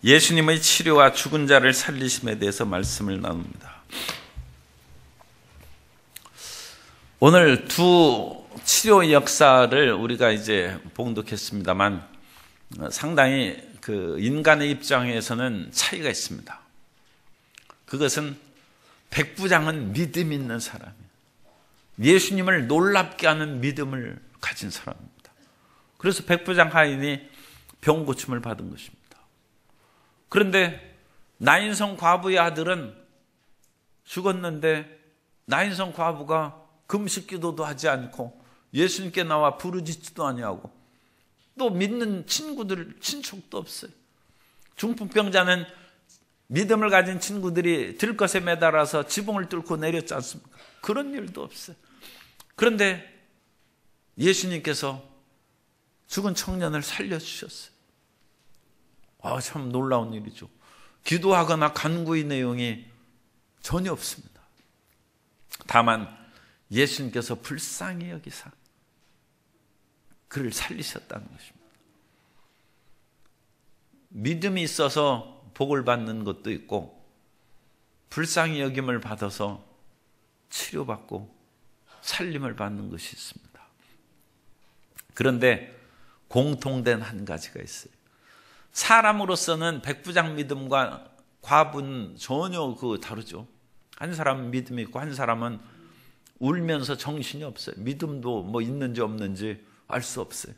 예수님의 치료와 죽은 자를 살리심에 대해서 말씀을 나눕니다. 오늘 두 치료 역사를 우리가 이제 봉독했습니다만 상당히 그 인간의 입장에서는 차이가 있습니다. 그것은 백부장은 믿음 있는 사람이에요. 예수님을 놀랍게 하는 믿음을 가진 사람입니다. 그래서 백부장 하인이 병 고침을 받은 것입니다. 그런데 나인성 과부의 아들은 죽었는데 나인성 과부가 금식 기도도 하지 않고 예수님께 나와 부르짖지도 아니하고 또 믿는 친구들, 친척도 없어요. 중풍병자는 믿음을 가진 친구들이 들것에 매달아서 지붕을 뚫고 내렸지 않습니까? 그런 일도 없어요. 그런데 예수님께서 죽은 청년을 살려주셨어요. 참 놀라운 일이죠. 기도하거나 간구의 내용이 전혀 없습니다. 다만 예수님께서 불쌍히 여기사 그를 살리셨다는 것입니다. 믿음이 있어서 복을 받는 것도 있고 불쌍히 여김을 받아서 치료받고 살림을 받는 것이 있습니다. 그런데 공통된 한 가지가 있어요. 사람으로서는 백부장 믿음과 과부는 전혀 다르죠. 한 사람은 믿음이 있고 한 사람은 울면서 정신이 없어요. 믿음도 뭐 있는지 없는지 알 수 없어요.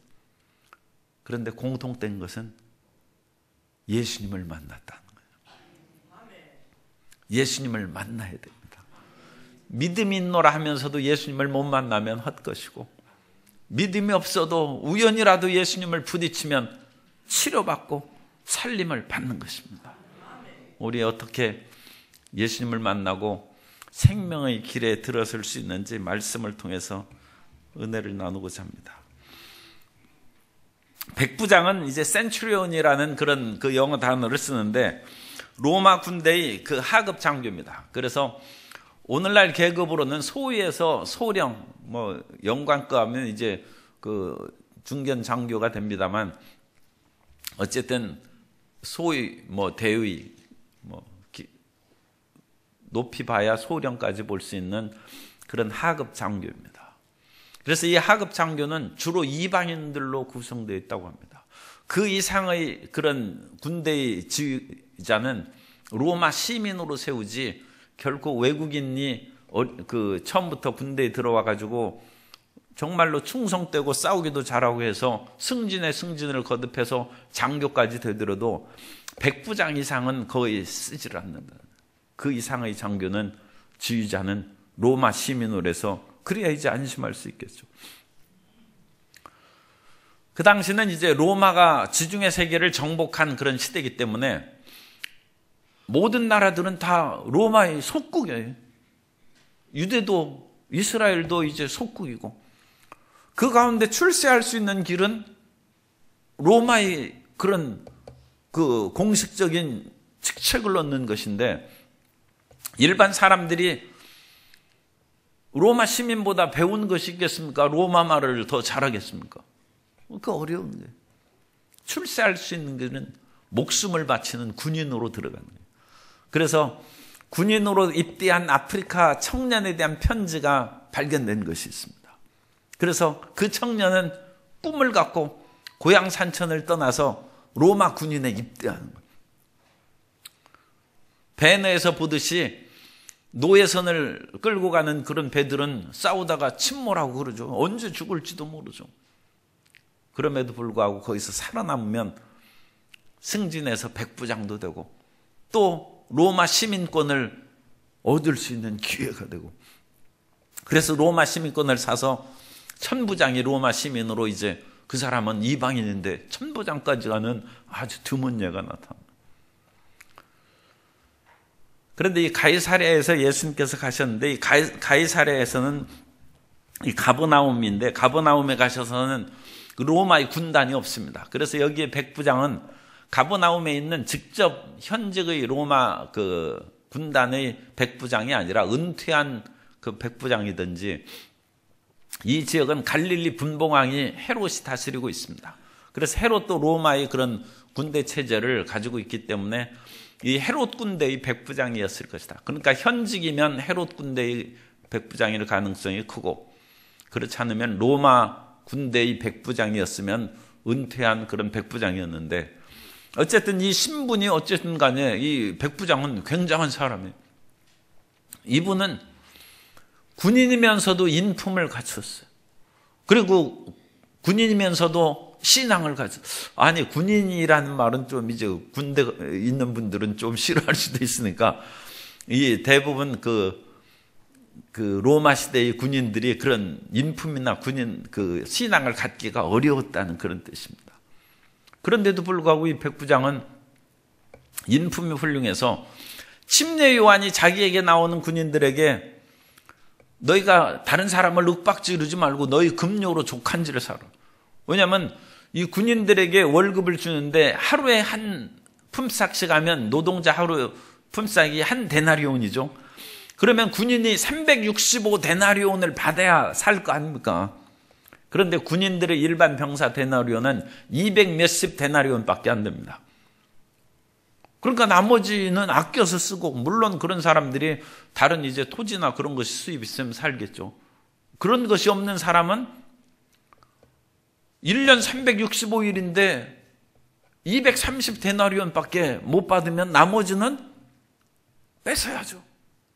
그런데 공통된 것은 예수님을 만났다는 거예요. 예수님을 만나야 됩니다. 믿음이 있노라 하면서도 예수님을 못 만나면 헛것이고 믿음이 없어도 우연이라도 예수님을 부딪히면 치료받고 살림을 받는 것입니다. 우리 어떻게 예수님을 만나고 생명의 길에 들어설 수 있는지 말씀을 통해서 은혜를 나누고자 합니다. 백부장은 이제 센츄리온이라는 그런 그 영어 단어를 쓰는데 로마 군대의 그 하급 장교입니다. 그래서 오늘날 계급으로는 소위에서 소령, 뭐 영관급 하면 이제 그 중견 장교가 됩니다만 어쨌든 소위, 뭐 대위, 뭐 높이 봐야 소령까지 볼 수 있는 그런 하급 장교입니다. 그래서 이 하급 장교는 주로 이방인들로 구성되어 있다고 합니다. 그 이상의 그런 군대의 지휘자는 로마 시민으로 세우지 결코 외국인이 처음부터 군대에 들어와 가지고 정말로 충성되고 싸우기도 잘하고 해서 승진을 거듭해서 장교까지 되더라도 백부장 이상은 거의 쓰질 않는다. 그 이상의 장교는 지휘자는 로마 시민으로 해서 그래야 이제 안심할 수 있겠죠. 그 당시는 이제 로마가 지중해 세계를 정복한 그런 시대이기 때문에 모든 나라들은 다 로마의 속국이에요. 유대도 이스라엘도 이제 속국이고 그 가운데 출세할 수 있는 길은 로마의 그런 그 공식적인 직책을 얻는 것인데 일반 사람들이 로마 시민보다 배운 것이 있겠습니까? 로마 말을 더 잘하겠습니까? 그 어려운 거예요. 출세할 수 있는 것은 목숨을 바치는 군인으로 들어가는 거예요. 그래서 군인으로 입대한 아프리카 청년에 대한 편지가 발견된 것이 있습니다. 그래서 그 청년은 꿈을 갖고 고향 산천을 떠나서 로마 군인에 입대하는 거예요. 베네에서 보듯이 노예선을 끌고 가는 그런 배들은 싸우다가 침몰하고 그러죠. 언제 죽을지도 모르죠. 그럼에도 불구하고 거기서 살아남으면 승진해서 백부장도 되고 또 로마 시민권을 얻을 수 있는 기회가 되고 그래서 로마 시민권을 사서 천부장이 로마 시민으로 이제 그 사람은 이방인인데 천부장까지 가는 아주 드문 예가 나타납니다. 그런데 이 가이사랴에서 예수님께서 가셨는데 이 가이사랴에서는 이 가버나움인데 가버나움에 가셔서는 로마의 군단이 없습니다. 그래서 여기에 백부장은 가버나움에 있는 직접 현직의 로마 그 군단의 백부장이 아니라 은퇴한 그 백부장이든지 이 지역은 갈릴리 분봉왕이 헤롯이 다스리고 있습니다. 그래서 헤롯도 로마의 그런 군대 체제를 가지고 있기 때문에 이 헤롯 군대의 백부장이었을 것이다. 그러니까 현직이면 헤롯 군대의 백부장일 가능성이 크고, 그렇지 않으면 로마 군대의 백부장이었으면 은퇴한 그런 백부장이었는데, 어쨌든 이 신분이 어쨌든 간에 이 백부장은 굉장한 사람이에요. 이분은 군인이면서도 인품을 갖췄어요. 그리고 군인이면서도 신앙을 가졌어요. 아니, 군인이라는 말은 좀 이제 군대 있는 분들은 좀 싫어할 수도 있으니까, 이 대부분 그 로마 시대의 군인들이 그런 인품이나 군인 그 신앙을 갖기가 어려웠다는 그런 뜻입니다. 그런데도 불구하고 이 백부장은 인품이 훌륭해서 침례 요한이 자기에게 나오는 군인들에게 너희가 다른 사람을 윽박지르지 말고 너희 급료로 족한지를 사라. 왜냐하면 이 군인들에게 월급을 주는데 하루에 한 품삯씩 하면 노동자 하루 품삯이 한 데나리온이죠. 그러면 군인이 365데나리온을 받아야 살 거 아닙니까? 그런데 군인들의 일반 병사 데나리온은 200 몇십 데나리온밖에 안 됩니다. 그러니까 나머지는 아껴서 쓰고, 물론 그런 사람들이 다른 이제 토지나 그런 것이 수입 있으면 살겠죠. 그런 것이 없는 사람은 1년 365일인데 230데나리온밖에 못 받으면 나머지는 뺏어야죠.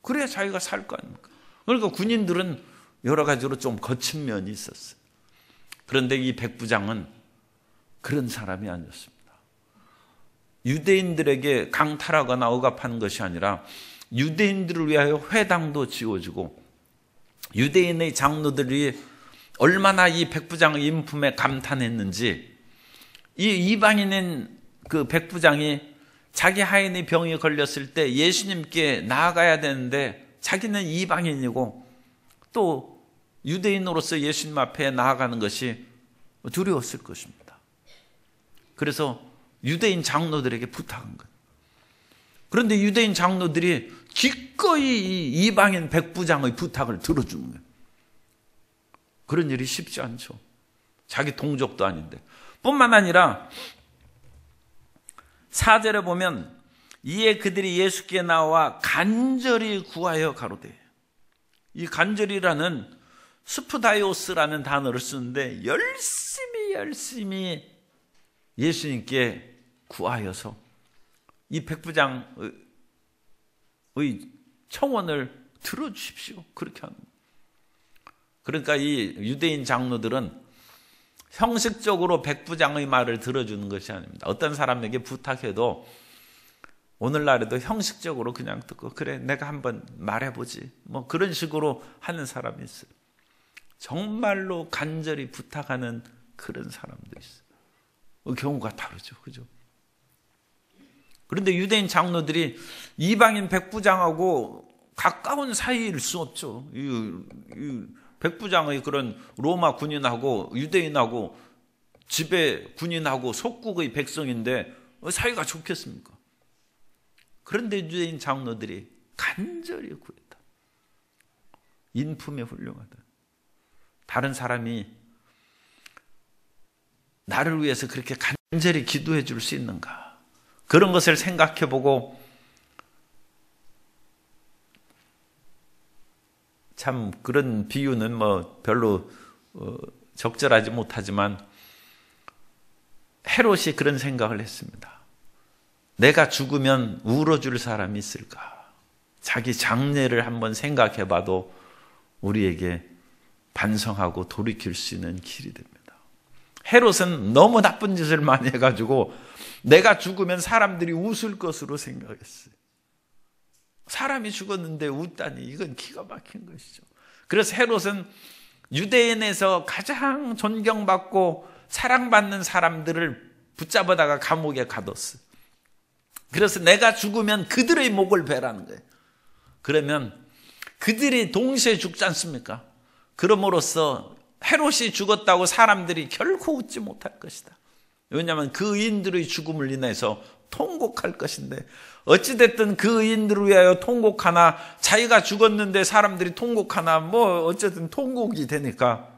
그래야 자기가 살 거 아닙니까? 그러니까 군인들은 여러 가지로 좀 거친 면이 있었어요. 그런데 이 백부장은 그런 사람이 아니었습니다. 유대인들에게 강탈하거나 억압하는 것이 아니라 유대인들을 위하여 회당도 지어주고, 유대인의 장로들이 얼마나 이 백부장의 인품에 감탄했는지, 이 이방인인 그 백부장이 자기 하인의 병이 걸렸을 때 예수님께 나아가야 되는데 자기는 이방인이고 또 유대인으로서 예수님 앞에 나아가는 것이 두려웠을 것입니다. 그래서 유대인 장로들에게 부탁한 거예요. 그런데 유대인 장로들이 기꺼이 이 이방인 백부장의 부탁을 들어주는 거예요. 그런 일이 쉽지 않죠. 자기 동족도 아닌데. 뿐만 아니라 4절에 보면 이에 그들이 예수께 나와 간절히 구하여 가로되, 이 간절히라는 스프다이오스라는 단어를 쓰는데 열심히 예수님께 구하여서 이 백부장의 청원을 들어주십시오. 그렇게 하는 거예요. 그러니까 이 유대인 장로들은 형식적으로 백부장의 말을 들어주는 것이 아닙니다. 어떤 사람에게 부탁해도 오늘날에도 형식적으로 그냥 듣고 그래 내가 한번 말해보지 뭐 그런 식으로 하는 사람이 있어요. 정말로 간절히 부탁하는 그런 사람도 있어요. 그 경우가 다르죠. 그죠? 그런데 유대인 장로들이 이방인 백부장하고 가까운 사이일 수 없죠. 이 백부장의 그런 로마 군인하고 유대인하고 지배 군인하고 속국의 백성인데 사이가 좋겠습니까? 그런데 유대인 장로들이 간절히 구했다. 인품이 훌륭하다. 다른 사람이 나를 위해서 그렇게 간절히 기도해 줄 수 있는가? 그런 것을 생각해 보고 참 그런 비유는 뭐 별로 적절하지 못하지만 헤롯이 그런 생각을 했습니다. 내가 죽으면 울어줄 사람이 있을까? 자기 장래를 한번 생각해 봐도 우리에게 반성하고 돌이킬 수 있는 길이 됩니다. 헤롯은 너무 나쁜 짓을 많이 해가지고 내가 죽으면 사람들이 웃을 것으로 생각했어요. 사람이 죽었는데 웃다니 이건 기가 막힌 것이죠. 그래서 헤롯은 유대인에서 가장 존경받고 사랑받는 사람들을 붙잡아다가 감옥에 가뒀어요. 그래서 내가 죽으면 그들의 목을 베라는 거예요. 그러면 그들이 동시에 죽지 않습니까? 그럼으로써 헤롯이 죽었다고 사람들이 결코 웃지 못할 것이다. 왜냐하면 그 의인들의 죽음을 인해서 통곡할 것인데 어찌됐든 그 의인들을 위하여 통곡하나 자기가 죽었는데 사람들이 통곡하나 뭐 어쨌든 통곡이 되니까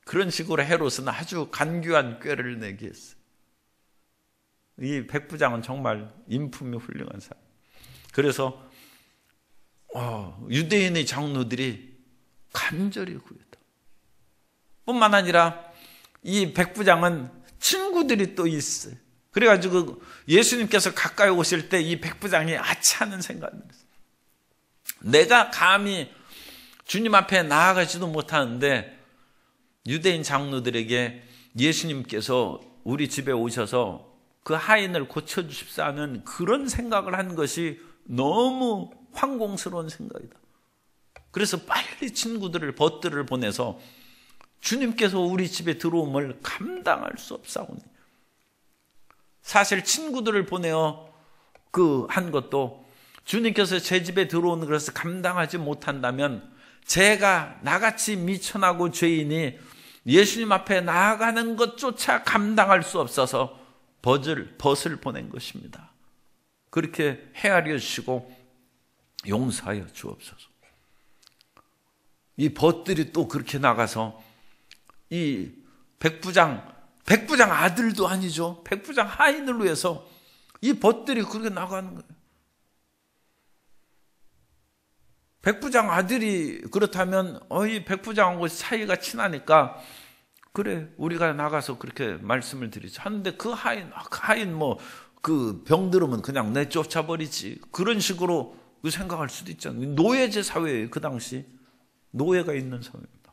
그런 식으로 헤롯은 아주 간교한 꾀를 내게 했어요. 이 백부장은 정말 인품이 훌륭한 사람. 그래서 유대인의 장로들이 간절히 구했다. 뿐만 아니라 이 백부장은 친구들이 또 있어요. 그래가지고 예수님께서 가까이 오실 때 이 백부장이 아차하는 생각이 들었어요. 내가 감히 주님 앞에 나아가지도 못하는데 유대인 장로들에게 예수님께서 우리 집에 오셔서 그 하인을 고쳐주십사 하는 그런 생각을 한 것이 너무 황공스러운 생각이다. 그래서 빨리 친구들을 벗들을 보내서 주님께서 우리 집에 들어옴을 감당할 수 없사오니. 사실 친구들을 보내어 한 것도 주님께서 제 집에 들어오는 것을 감당하지 못한다면 제가 나같이 미천하고 죄인이 예수님 앞에 나아가는 것조차 감당할 수 없어서 벗을 보낸 것입니다. 그렇게 헤아려 주시고 용서하여 주옵소서. 이 벗들이 또 그렇게 나가서 이 백부장 아들도 아니죠. 백부장 하인을 위해서 이 벗들이 그렇게 나가는 거예요. 백부장 아들이 그렇다면 이 백부장하고 사이가 친하니까 그래 우리가 나가서 그렇게 말씀을 드리자 하는데 그 하인 뭐 그 병들으면 그냥 내쫓아버리지 그런 식으로 생각할 수도 있잖아요. 노예제 사회예요. 그 당시 노예가 있는 사회입니다.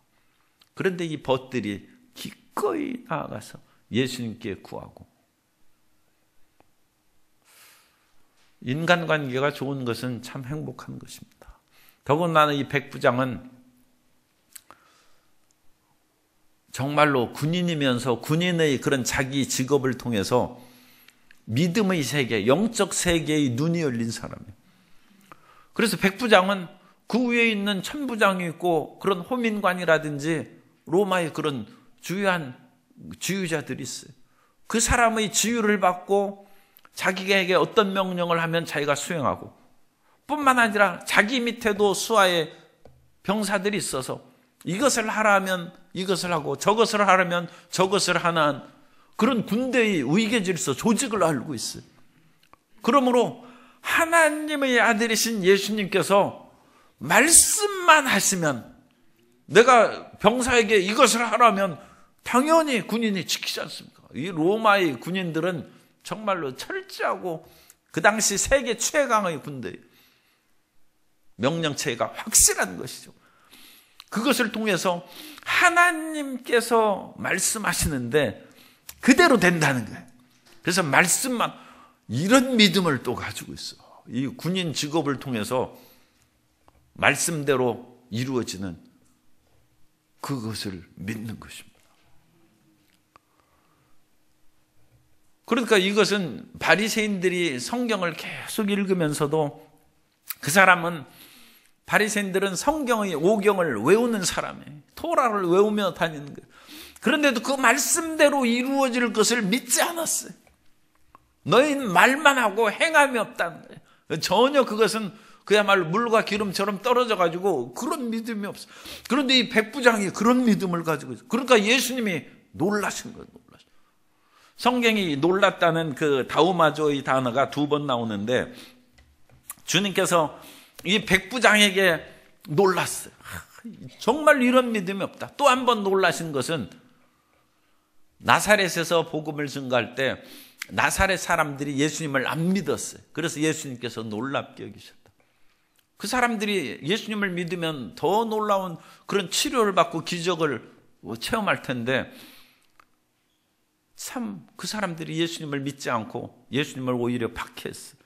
그런데 이 벗들이 기꺼이 나아가서 예수님께 구하고, 인간관계가 좋은 것은 참 행복한 것입니다. 더군다나 이 백부장은 정말로 군인이면서 군인의 그런 자기 직업을 통해서 믿음의 세계, 영적 세계의 눈이 열린 사람이에요. 그래서 백부장은 그 위에 있는 천부장이 있고 그런 호민관이라든지 로마의 그런 주요한 지휘자들이 있어요. 그 사람의 지휘를 받고 자기에게 어떤 명령을 하면 자기가 수행하고, 뿐만 아니라 자기 밑에도 수하의 병사들이 있어서 이것을 하라면 이것을 하고 저것을 하라면 저것을 하는 그런 군대의 위계질서 조직을 알고 있어요. 그러므로 하나님의 아들이신 예수님께서 말씀만 하시면, 내가 병사에게 이것을 하라면 당연히 군인이 지키지 않습니까? 이 로마의 군인들은 정말로 철저하고 그 당시 세계 최강의 군대, 명령체가 확실한 것이죠. 그것을 통해서 하나님께서 말씀하시는데 그대로 된다는 거예요. 그래서 말씀만, 이런 믿음을 또 가지고 있어. 이 군인 직업을 통해서 말씀대로 이루어지는 그것을 믿는 것입니다. 그러니까 이것은 바리새인들이 성경을 계속 읽으면서도, 그 사람은, 바리새인들은 성경의 오경을 외우는 사람이에요. 토라를 외우며 다니는 거예요. 그런데도 그 말씀대로 이루어질 것을 믿지 않았어요. 너희는 말만 하고 행함이 없다는 거예요. 전혀 그것은 그야말로 물과 기름처럼 떨어져 가지고 그런 믿음이 없어요. 그런데 이 백부장이 그런 믿음을 가지고 있어요. 그러니까 예수님이 놀라신 거예요. 성경이 놀랐다는 그 다우마조의 단어가 2번 나오는데, 주님께서 이 백부장에게 놀랐어요. 정말 이런 믿음이 없다. 또 한 번 놀라신 것은 나사렛에서 복음을 증거할 때 나사렛 사람들이 예수님을 안 믿었어요. 그래서 예수님께서 놀랍게 여기셨다. 그 사람들이 예수님을 믿으면 더 놀라운 그런 치료를 받고 기적을 체험할 텐데, 참 그 사람들이 예수님을 믿지 않고 예수님을 오히려 박해했어요.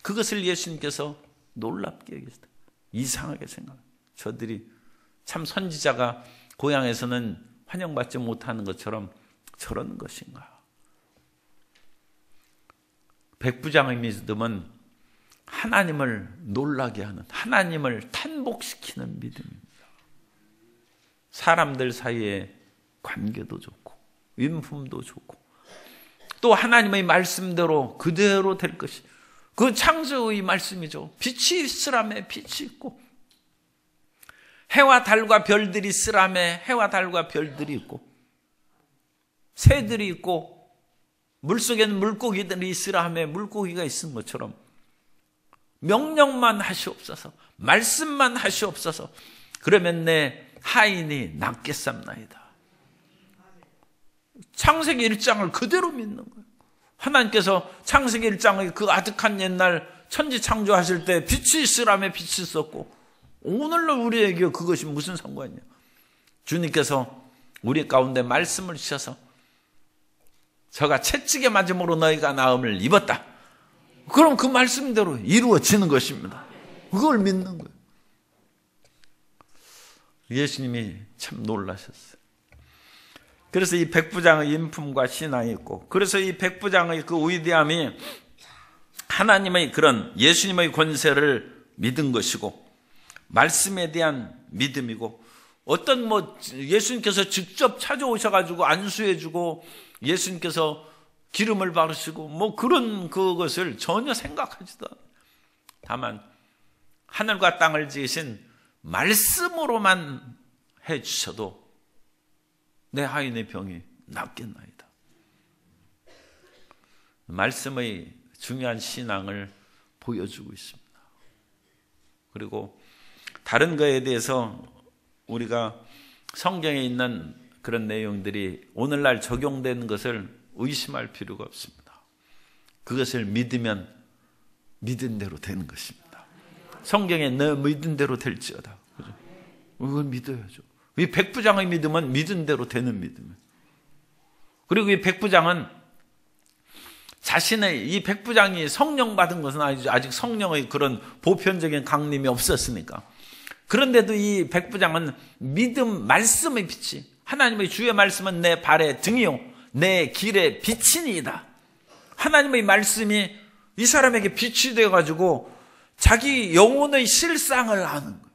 그것을 예수님께서 놀랍게 여기셨다. 이상하게 생각합니다. 저들이 참 선지자가 고향에서는 환영받지 못하는 것처럼 저런 것인가. 백부장의 믿음은 하나님을 놀라게 하는, 하나님을 탄복시키는 믿음입니다. 사람들 사이에 관계도 좋고 인품도 좋고, 또 하나님의 말씀대로 그대로 될 것이, 그 창조의 말씀이죠. 빛이 있으라며 빛이 있고, 해와 달과 별들이 있으라며 해와 달과 별들이 있고, 새들이 있고 물속에는 물고기들이 있으라 하며 물고기가 있은 것처럼 명령만 하시옵소서, 말씀만 하시옵소서. 그러면 내 하인이 낫겠삼나이다. 창세기 1장을 그대로 믿는 거예요. 하나님께서 창세기 1장의 그 아득한 옛날 천지 창조하실 때 빛이 있으라며 빛이 있었고, 오늘날 우리에게 그것이 무슨 상관이냐. 주님께서 우리 가운데 말씀을 주셔서 저가 채찍에 맞음으로 너희가 나음을 입었다. 그럼 그 말씀대로 이루어지는 것입니다. 그걸 믿는 거예요. 예수님이 참 놀라셨어요. 그래서 이 백부장의 인품과 신앙이 있고, 그래서 이 백부장의 그 위대함이 하나님의 그런 예수님의 권세를 믿은 것이고, 말씀에 대한 믿음이고, 어떤 예수님께서 직접 찾아오셔가지고 안수해주고 예수님께서 기름을 바르시고 그런 그것을 전혀 생각하지도 않아요. 다만 하늘과 땅을 지으신 말씀으로만 해주셔도 내 하인의 병이 낫겠나이다. 말씀의 중요한 신앙을 보여주고 있습니다. 그리고 다른 거에 대해서 우리가 성경에 있는 그런 내용들이 오늘날 적용되는 것을 의심할 필요가 없습니다. 그것을 믿으면 믿은 대로 되는 것입니다. 성경에 너 믿은 대로 될지어다. 그죠? 그걸 믿어야죠. 이 백부장의 믿음은 믿은 대로 되는 믿음이에요. 그리고 이 백부장은 자신의, 이 백부장이 성령 받은 것은 아직 성령의 그런 보편적인 강림이 없었으니까. 그런데도 이 백부장은 믿음, 말씀의 빛이, 하나님의 주의 말씀은 내 발의 등이요 내 길의 빛이니이다. 하나님의 말씀이 이 사람에게 빛이 되어가지고 자기 영혼의 실상을 아는 거예요.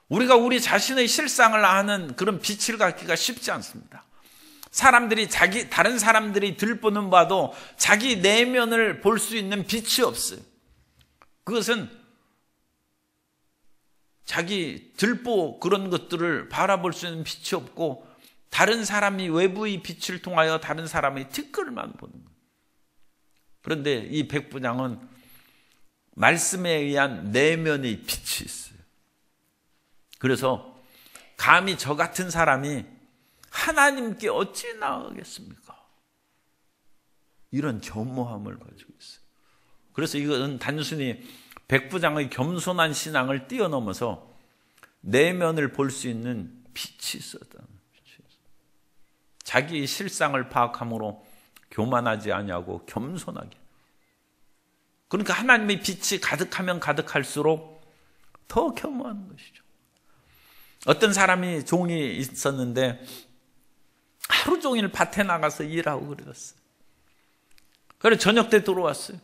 우리가 우리 자신의 실상을 아는 그런 빛을 갖기가 쉽지 않습니다. 사람들이 다른 사람들이 들보는 바도 자기 내면을 볼 수 있는 빛이 없어요. 그것은 자기 들보 그런 것들을 바라볼 수 있는 빛이 없고, 다른 사람이 외부의 빛을 통하여 다른 사람의 티끌만 보는 거예요. 그런데 이 백부장은 말씀에 의한 내면의 빛이 있어요. 그래서 감히 저 같은 사람이 하나님께 어찌 나아가겠습니까? 이런 겸허함을 가지고 있어요. 그래서 이것은 단순히 백부장의 겸손한 신앙을 뛰어넘어서 내면을 볼 수 있는 빛이 있었다는 빛이 있어요. 자기의 실상을 파악함으로 교만하지 아니하고 겸손하게. 그러니까 하나님의 빛이 가득하면 가득할수록 더 겸허한 것이죠. 어떤 사람이 종이 있었는데 하루 종일 밭에 나가서 일하고 그랬어요. 그래서 저녁 때 들어왔어요.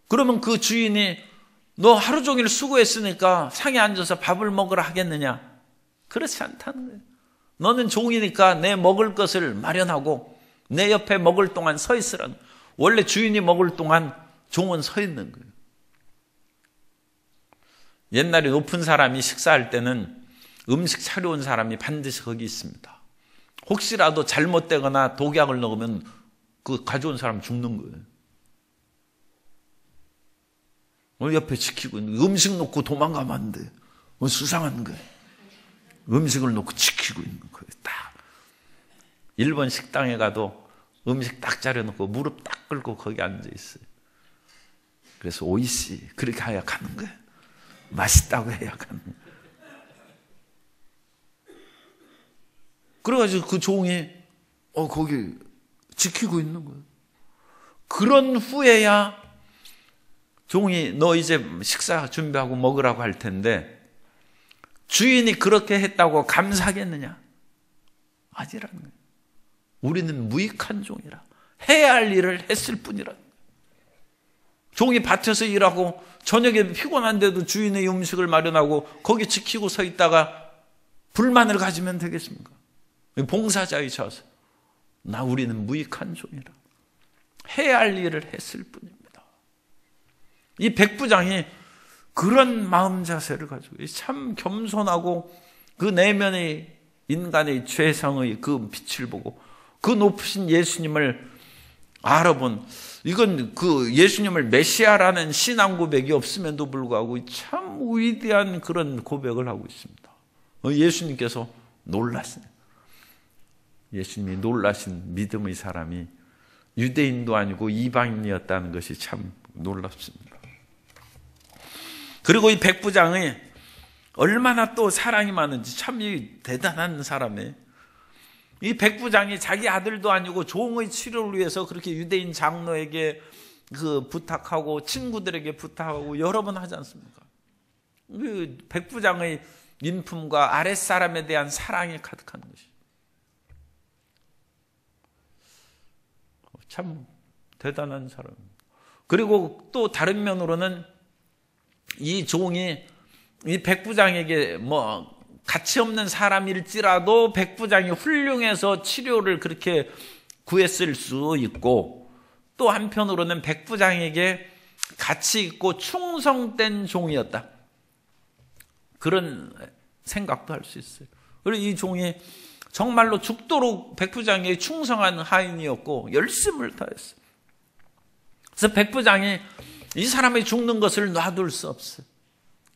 그러면 그 주인이 너 하루 종일 수고했으니까 상에 앉아서 밥을 먹으라 하겠느냐? 그렇지 않다는 거예요. 너는 종이니까 내 먹을 것을 마련하고 내 옆에 먹을 동안 서 있으라는 거예요. 원래 주인이 먹을 동안 종은 서 있는 거예요. 옛날에 높은 사람이 식사할 때는 음식 차려온 사람이 반드시 거기 있습니다. 혹시라도 잘못되거나 독약을 넣으면 그 가져온 사람 죽는 거예요. 옆에 지키고 있는 거예요. 음식 놓고 도망가면 안 돼. 수상한 거예요. 음식을 놓고 지키고 있는 거예요. 딱. 일본 식당에 가도 음식 딱 차려놓고 무릎 딱 꿇고 거기 앉아 있어요. 그래서 오이시 그렇게 해야 가는 거예요. 맛있다고 해야 가는 거예요. 그래가지고 그 종이 거기 지키고 있는 거예요. 그런 후에야 종이 너 이제 식사 준비하고 먹으라고 할 텐데 주인이 그렇게 했다고 감사하겠느냐? 아니라는 거예요. 우리는 무익한 종이라 해야 할 일을 했을 뿐이라. 종이 밭에서 일하고 저녁에 피곤한데도 주인의 음식을 마련하고 거기 지키고 서 있다가 불만을 가지면 되겠습니까? 봉사자의 자세. 우리는 무익한 종이라. 해야 할 일을 했을 뿐입니다. 이 백부장이 그런 마음 자세를 가지고 참 겸손하고 그 내면의 인간의 죄성의 그 빛을 보고 그 높으신 예수님을 알아본, 이건 그 예수님을 메시아라는 신앙 고백이 없음에도 불구하고 참 위대한 그런 고백을 하고 있습니다. 예수님께서 놀라신, 예수님이 놀라신 믿음의 사람이 유대인도 아니고 이방인이었다는 것이 참 놀랍습니다. 그리고 이 백부장이 얼마나 또 사랑이 많은지 참 대단한 사람이에요. 이 백부장이 자기 아들도 아니고 종의 치료를 위해서 그렇게 유대인 장로에게 그 부탁하고 친구들에게 부탁하고 여러 번 하지 않습니까? 그 백부장의 인품과 아랫사람에 대한 사랑이 가득한 것이 참 대단한 사람입니다. 그리고 또 다른 면으로는 이 종이 이 백부장에게 뭐 가치 없는 사람일지라도 백부장이 훌륭해서 치료를 그렇게 구했을 수 있고, 또 한편으로는 백부장에게 가치 있고 충성된 종이었다, 그런 생각도 할 수 있어요. 그리고 이 종이 정말로 죽도록 백부장에게 충성한 하인이었고 열심을 다했어요. 그래서 백부장이 이 사람이 죽는 것을 놔둘 수 없어요.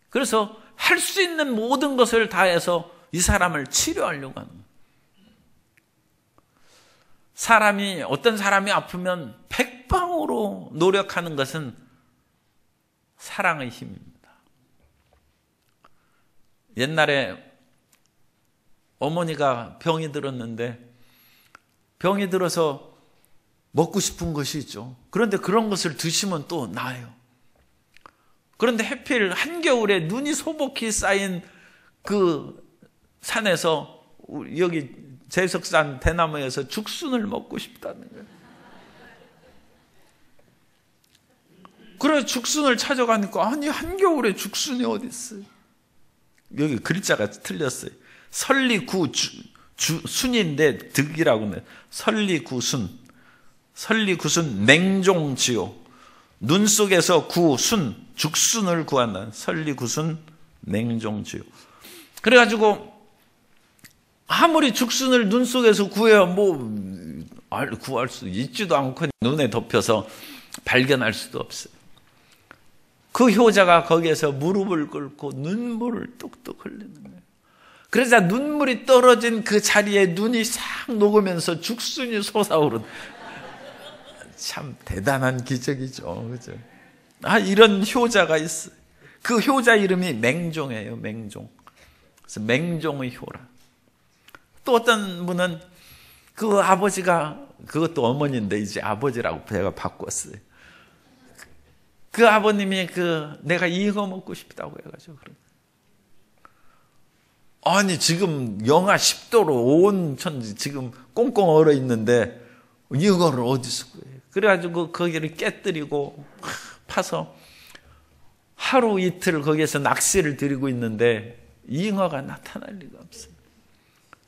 그래서 할 수 있는 모든 것을 다해서 이 사람을 치료하려고 하는 거예요. 어떤 사람이 아프면 백방으로 노력하는 것은 사랑의 힘입니다. 옛날에 어머니가 병이 들었는데, 병이 들어서 먹고 싶은 것이 있죠. 그런데 그런 것을 드시면 또 나아요. 그런데 하필 한겨울에 눈이 소복히 쌓인 그 산에서, 여기 제석산 대나무에서 죽순을 먹고 싶다는 거예요. 그래서 죽순을 찾아가니까, 아니 한겨울에 죽순이 어디 있어요? 여기 글자가 틀렸어요. 설리구 순인데 득이라고 해요. 설리구순, 설리구순 맹종지요. 눈 속에서 구순, 죽순을 구한다는 설리구순 맹종지요. 그래가지고 아무리 죽순을 눈 속에서 구해야 구할 수 있지도 않고 눈에 덮여서 발견할 수도 없어요. 그 효자가 거기에서 무릎을 꿇고 눈물을 뚝뚝 흘리는 거예요. 그러자 눈물이 떨어진 그 자리에 눈이 싹 녹으면서 죽순이 솟아오른, 참 대단한 기적이죠. 그죠? 이런 효자가 있어요. 그 효자 이름이 맹종이에요. 맹종. 그래서 맹종의 효라. 또 어떤 분은 그 아버지가, 그것도 어머니인데 이제 아버지라고 제가 바꿨어요. 그 아버님이 내가 이거 먹고 싶다고 해가지고 그래. 아니 지금 영하 10도로 온 천지 지금 꽁꽁 얼어 있는데 이거를 어디서 구해요? 그래가지고 거기를 깨뜨리고 파서 하루 이틀 거기에서 낚시를 들이고 있는데 잉어가 나타날 리가 없어요.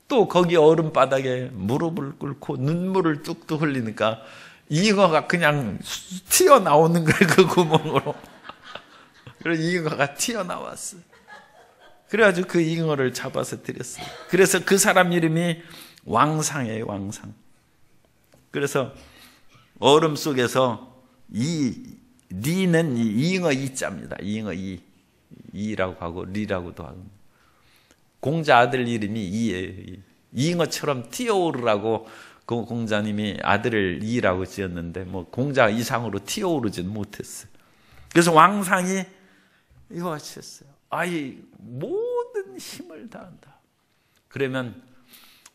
또 거기 얼음바닥에 무릎을 꿇고 눈물을 뚝뚝 흘리니까 잉어가 그냥 튀어나오는 거예요. 그 구멍으로. 그래서 잉어가 튀어나왔어요. 그래가지고 그 잉어를 잡아서 드렸어요. 그래서 그 사람 이름이 왕상이에요. 왕상. 그래서 얼음 속에서 리는 잉어 이자입니다. 잉어 이라고 하고 리라고도 하고, 공자 아들 이름이 이예요. 잉어처럼 튀어오르라고 그 공자님이 아들을 이라고 지었는데 공자 이상으로 튀어오르지는 못했어요. 그래서 왕상이 이거 하셨어요. 모든 힘을 다한다. 그러면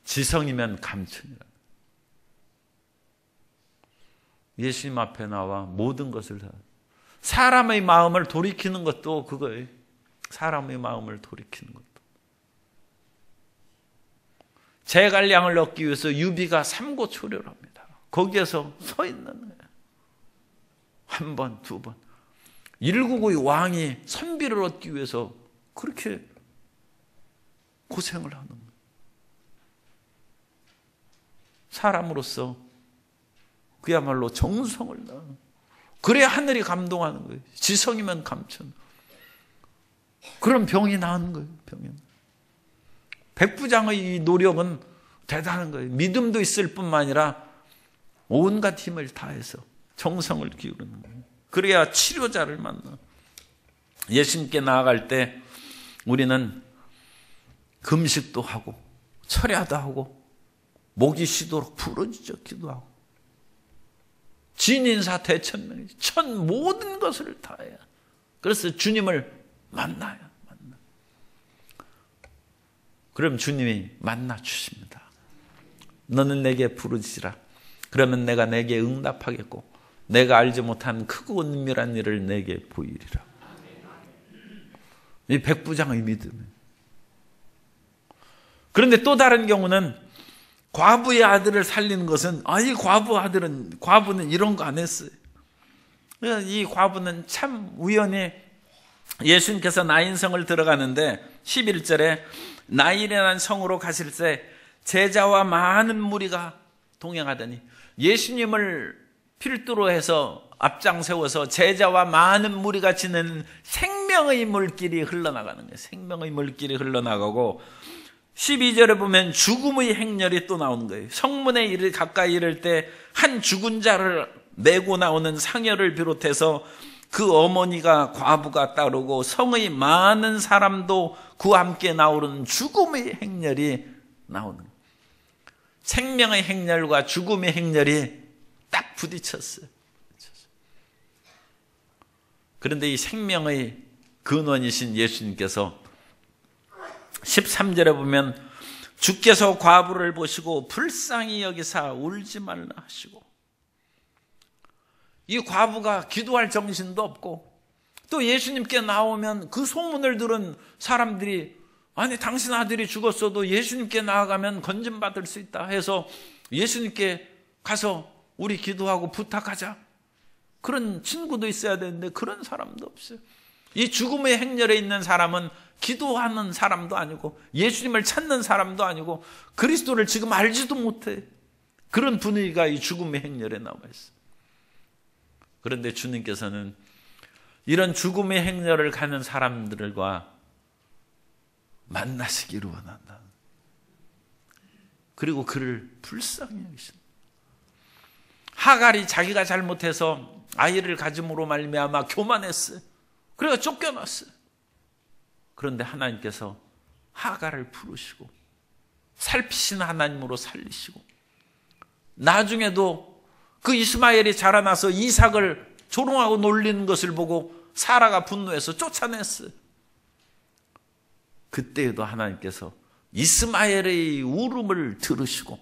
지성이면 감춘이라. 예수님 앞에 나와 모든 것을 다. 사람의 마음을 돌이키는 것도 그거예요. 사람의 마음을 돌이키는 것도. 제갈량을 얻기 위해서 유비가 삼고초려를 합니다. 거기에서 서 있는 거예요. 한 번, 두 번. 일국의 왕이 선비를 얻기 위해서 그렇게 고생을 하는 거예요. 사람으로서 그야말로 정성을 다하는. 그래야 하늘이 감동하는 거예요. 지성이면 감천. 그럼 병이 나은 거예요. 병이. 백부장의 이 노력은 대단한 거예요. 믿음도 있을 뿐만 아니라 온갖 힘을 다해서 정성을 기울이는 거예요. 그래야 치료자를 만나. 예수님께 나아갈 때 우리는 금식도 하고 철야도 하고 목이 쉬도록 부르짖어 기도하고 진인사 대천명 천 모든 것을 다해야. 그래서 주님을 만나야. 그럼 주님이 만나 주십니다. 너는 내게 부르짖으라. 그러면 내가 내게 응답하겠고 내가 알지 못한 크고 은밀한 일을 내게 보이리라. 이 백부장의 믿음이에요. 그런데 또 다른 경우는 과부의 아들을 살리는 것은 이 과부는 이런 거 안 했어요. 이 과부는 참 우연히 예수님께서 나인성을 들어가는데 11절에 나인이라는 성으로 가실 때 제자와 많은 무리가 동행하더니 예수님을 필두로 해서 앞장 세워서 제자와 많은 무리가 지내는 생명의 물길이 흘러나가는 거예요. 생명의 물길이 흘러나가고 12절에 보면 죽음의 행렬이 또 나오는 거예요. 성문에 가까이 이를 때 한 죽은 자를 메고 나오는 상여를 비롯해서 그 어머니가 과부가 따르고 성의 많은 사람도 그와 함께 나오는 죽음의 행렬이 나오는 거예요. 생명의 행렬과 죽음의 행렬이 딱 부딪혔어요. 그런데 이 생명의 근원이신 예수님께서 13절에 보면 주께서 과부를 보시고 불쌍히 여기사 울지 말라 하시고, 이 과부가 기도할 정신도 없고 또 예수님께 나오면 그 소문을 들은 사람들이 아니 당신 아들이 죽었어도 예수님께 나아가면 건진받을 수 있다 해서 예수님께 가서 우리 기도하고 부탁하자. 그런 친구도 있어야 되는데 그런 사람도 없어요. 이 죽음의 행렬에 있는 사람은 기도하는 사람도 아니고 예수님을 찾는 사람도 아니고 그리스도를 지금 알지도 못해. 그런 분위기가 이 죽음의 행렬에 나와 있어요. 그런데 주님께서는 이런 죽음의 행렬을 가는 사람들과 만나시기를 원한다. 그리고 그를 불쌍히 여기신다. 하갈이 자기가 잘못해서 아이를 가짐으로 말미암아 교만했어요. 그래서 쫓겨났어요. 그런데 하나님께서 하갈을 부르시고 살피신 하나님으로 살리시고 나중에도 그 이스마엘이 자라나서 이삭을 조롱하고 놀리는 것을 보고 사라가 분노해서 쫓아냈어요. 그때에도 하나님께서 이스마엘의 울음을 들으시고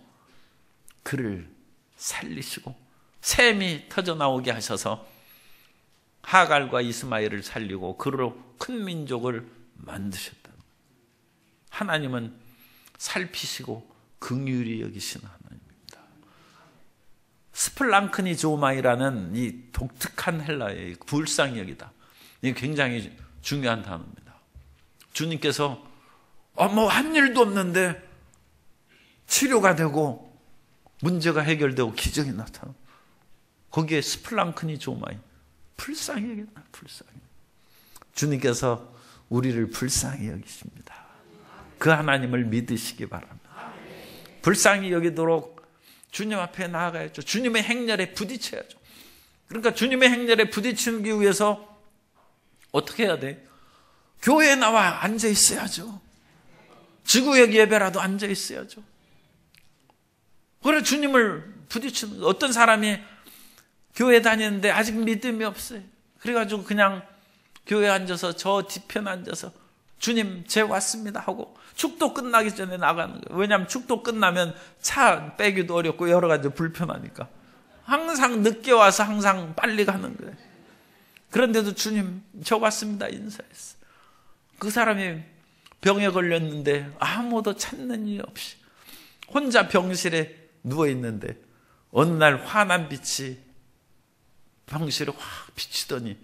그를 살리시고 샘이 터져나오게 하셔서 하갈과 이스마엘을 살리고 그로 큰 민족을 만드셨다. 하나님은 살피시고 긍휼히 여기시는 하나님입니다. 스플랑크니조마이라는 이 독특한 헬라어의 불쌍히 여기다. 이게 굉장히 중요한 단어입니다. 주님께서 뭐 한 일도 없는데 치료가 되고 문제가 해결되고 기적이 나타나. 거기에 스플랑크니조마이 불쌍히 여긴다. 불쌍히. 주님께서 우리를 불쌍히 여기십니다. 그 하나님을 믿으시기 바랍니다. 불쌍히 여기도록 주님 앞에 나아가야죠. 주님의 행렬에 부딪혀야죠. 그러니까 주님의 행렬에 부딪히기 위해서 어떻게 해야 돼? 교회에 나와 앉아 있어야죠. 지구역 예배라도 앉아 있어야죠. 그래 주님을 부딪히는 거. 어떤 사람이 교회 다니는데 아직 믿음이 없어요. 그래가지고 그냥 교회에 앉아서 저 뒤편 앉아서 주님 제 왔습니다 하고 축도 끝나기 전에 나가는 거예요. 왜냐하면 축도 끝나면 차 빼기도 어렵고 여러 가지 불편하니까 항상 늦게 와서 항상 빨리 가는 거예요. 그런데도 주님 저 왔습니다 인사했어. 그 사람이 병에 걸렸는데 아무도 찾는 일 없이 혼자 병실에 누워있는데 어느 날 환한 빛이 병실에 확 비치더니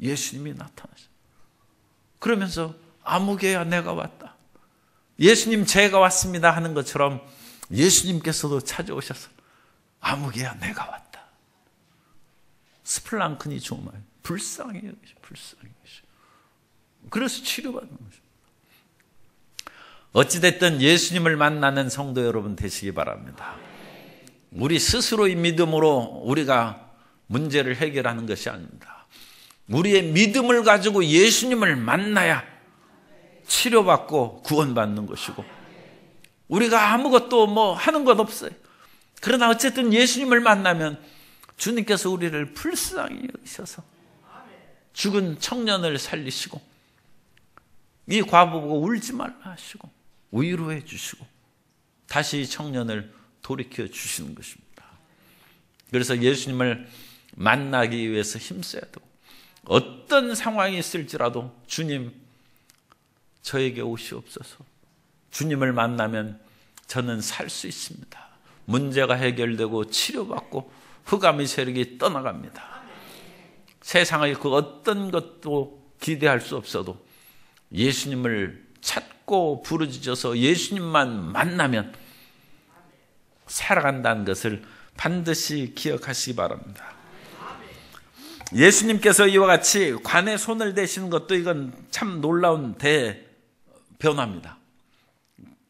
예수님이 나타나셨어요. 그러면서 아무개야 내가 왔다. 예수님 제가 왔습니다 하는 것처럼 예수님께서도 찾아오셔서 아무개야 내가 왔다. 스플랑크니조마이 불쌍히 여기시. 불쌍히 여기시. 그래서 치료받는 것입니다. 어찌됐든 예수님을 만나는 성도 여러분 되시기 바랍니다. 우리 스스로의 믿음으로 우리가 문제를 해결하는 것이 아닙니다. 우리의 믿음을 가지고 예수님을 만나야 치료받고 구원받는 것이고, 우리가 아무것도 하는 것 없어요. 그러나 어쨌든 예수님을 만나면 주님께서 우리를 불쌍히 여기셔서 죽은 청년을 살리시고, 이 과부 보고 울지 말라 하시고 위로해 주시고 다시 이 청년을 돌이켜 주시는 것입니다. 그래서 예수님을 만나기 위해서 힘써야 되고, 어떤 상황이 있을지라도 주님 저에게 오시옵소서. 주님을 만나면 저는 살 수 있습니다. 문제가 해결되고 치료받고 흑암의 세력이 떠나갑니다. 세상의 그 어떤 것도 기대할 수 없어도 예수님을 찾고 부르짖어서 예수님만 만나면 살아간다는 것을 반드시 기억하시기 바랍니다. 예수님께서 이와 같이 관에 손을 대시는 것도 이건 참 놀라운 대변화입니다.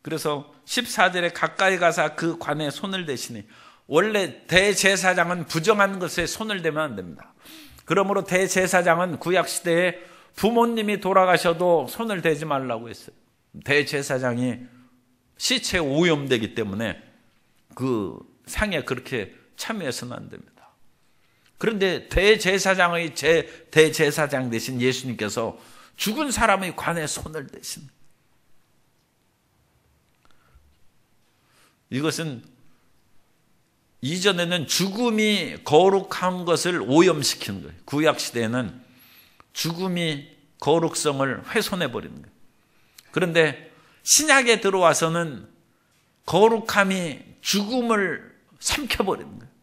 그래서 14절에 가까이 가서 그 관에 손을 대시니, 원래 대제사장은 부정한 것에 손을 대면 안 됩니다. 그러므로 대제사장은 구약시대에 부모님이 돌아가셔도 손을 대지 말라고 했어요. 대제사장이 시체에 오염되기 때문에 그 상에 그렇게 참여해서는 안 됩니다. 그런데 대제사장의 대제사장 되신 예수님께서 죽은 사람의 관에 손을 대신, 이것은 이전에는 죽음이 거룩한 것을 오염시키는 거예요. 구약시대에는 죽음이 거룩성을 훼손해버리는 거예요. 그런데 신약에 들어와서는 거룩함이 죽음을 삼켜버리는 거예요.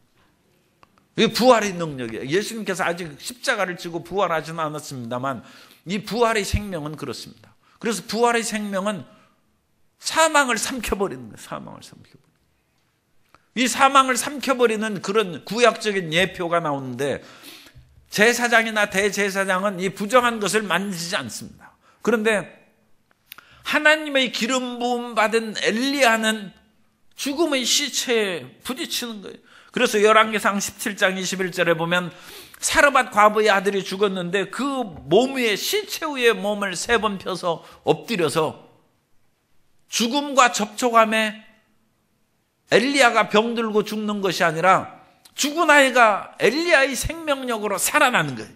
이게 부활의 능력이에요. 예수님께서 아직 십자가를 지고 부활하지는 않았습니다만 이 부활의 생명은 그렇습니다. 그래서 부활의 생명은 사망을 삼켜버리는 거예요. 사망을 삼켜버리는. 이 사망을 삼켜버리는 그런 구약적인 예표가 나오는데, 제사장이나 대제사장은 이 부정한 것을 만지지 않습니다. 그런데 하나님의 기름 부음 받은 엘리야는 죽음의 시체에 부딪히는 거예요. 그래서 열왕기상 17장 21절에 보면 사르밧 과부의 아들이 죽었는데 그 몸 위에, 시체 위에 몸을 3번 펴서 엎드려서 죽음과 접촉함에 엘리야가 병들고 죽는 것이 아니라 죽은 아이가 엘리야의 생명력으로 살아나는 거예요.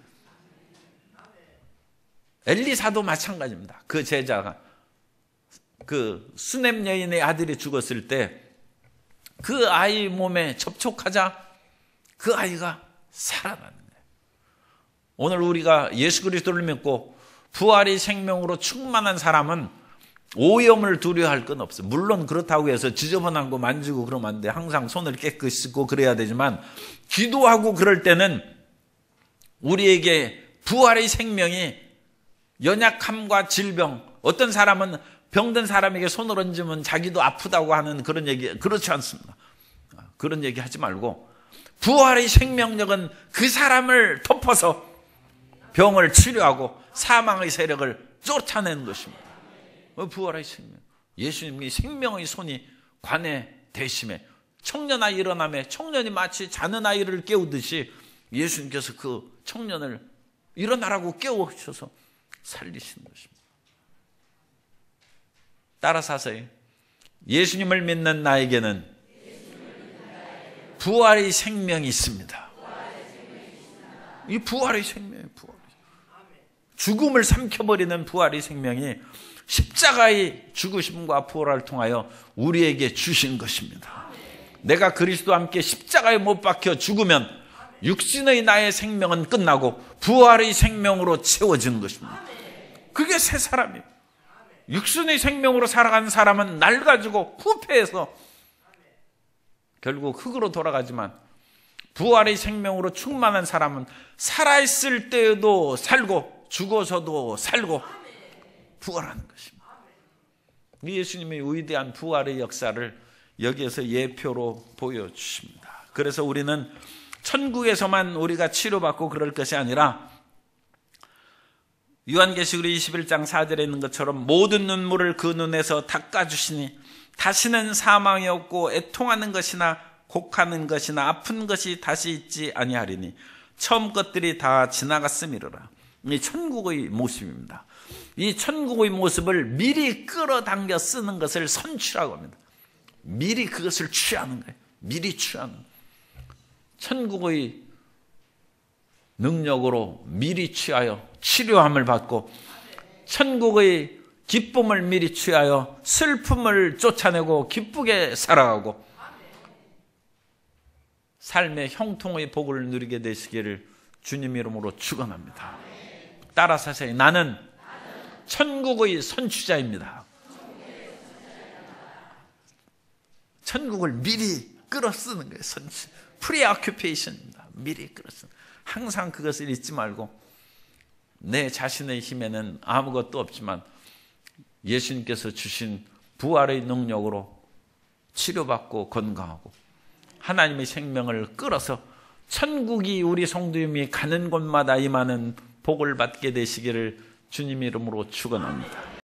엘리사도 마찬가지입니다. 그 제자가 그 수넴 여인의 아들이 죽었을 때 그 아이 몸에 접촉하자 그 아이가 살아나는 거예요. 오늘 우리가 예수 그리스도를 믿고 부활의 생명으로 충만한 사람은 오염을 두려워할 건 없어요. 물론 그렇다고 해서 지저분한 거 만지고 그러면 안 돼. 항상 손을 깨끗이 씻고 그래야 되지만, 기도하고 그럴 때는 우리에게 부활의 생명이 연약함과 질병, 어떤 사람은 병든 사람에게 손을 얹으면 자기도 아프다고 하는 그런 얘기, 그렇지 않습니다. 그런 얘기 하지 말고 부활의 생명력은 그 사람을 덮어서 병을 치료하고 사망의 세력을 쫓아내는 것입니다. 부활의 생명, 예수님이 생명의 손이 관에 대심에 청년 아이 일어나매 청년이 마치 자는 아이를 깨우듯이 예수님께서 그 청년을 일어나라고 깨우셔서 살리시는 것입니다. 따라서 하세요. 예수님을 믿는 나에게는 부활의 생명이 있습니다. 이 부활의 생명이에요. 죽음을 삼켜버리는 부활의 생명이 십자가의 죽으심과 부활을 통하여 우리에게 주신 것입니다. 내가 그리스도와 함께 십자가에 못 박혀 죽으면 육신의 나의 생명은 끝나고 부활의 생명으로 채워지는 것입니다. 그게 새 사람이에요. 육신의 생명으로 살아가는 사람은 낡아지고 후패해서 결국 흙으로 돌아가지만, 부활의 생명으로 충만한 사람은 살아있을 때에도 살고 죽어서도 살고 부활하는 것입니다. 예수님의 위대한 부활의 역사를 여기에서 예표로 보여주십니다. 그래서 우리는 천국에서만 우리가 치료받고 그럴 것이 아니라 요한계시록 21장 4절에 있는 것처럼 모든 눈물을 그 눈에서 닦아주시니 다시는 사망이 없고 애통하는 것이나 곡하는 것이나 아픈 것이 다시 있지 아니하리니 처음 것들이 다 지나갔음이로라. 이 천국의 모습입니다. 이 천국의 모습을 미리 끌어당겨 쓰는 것을 선취라고 합니다. 미리 그것을 취하는 거예요. 미리 취하는 거예요. 천국의 능력으로 미리 취하여 치료함을 받고, 천국의 기쁨을 미리 취하여 슬픔을 쫓아내고 기쁘게 살아가고 삶의 형통의 복을 누리게 되시기를 주님 이름으로 축원합니다. 따라서 하세요. 나는 천국의 선취자입니다. 천국을 미리 끌어쓰는 거예요. 선취. 프리오큐페이션입니다. 미리 끌어쓰는. 항상 그것을 잊지 말고, 내 자신의 힘에는 아무것도 없지만 예수님께서 주신 부활의 능력으로 치료받고 건강하고 하나님의 생명을 끌어서 천국이 우리 성도님이 가는 곳마다 임하는 복을 받게 되시기를 주님 이름으로 축원합니다.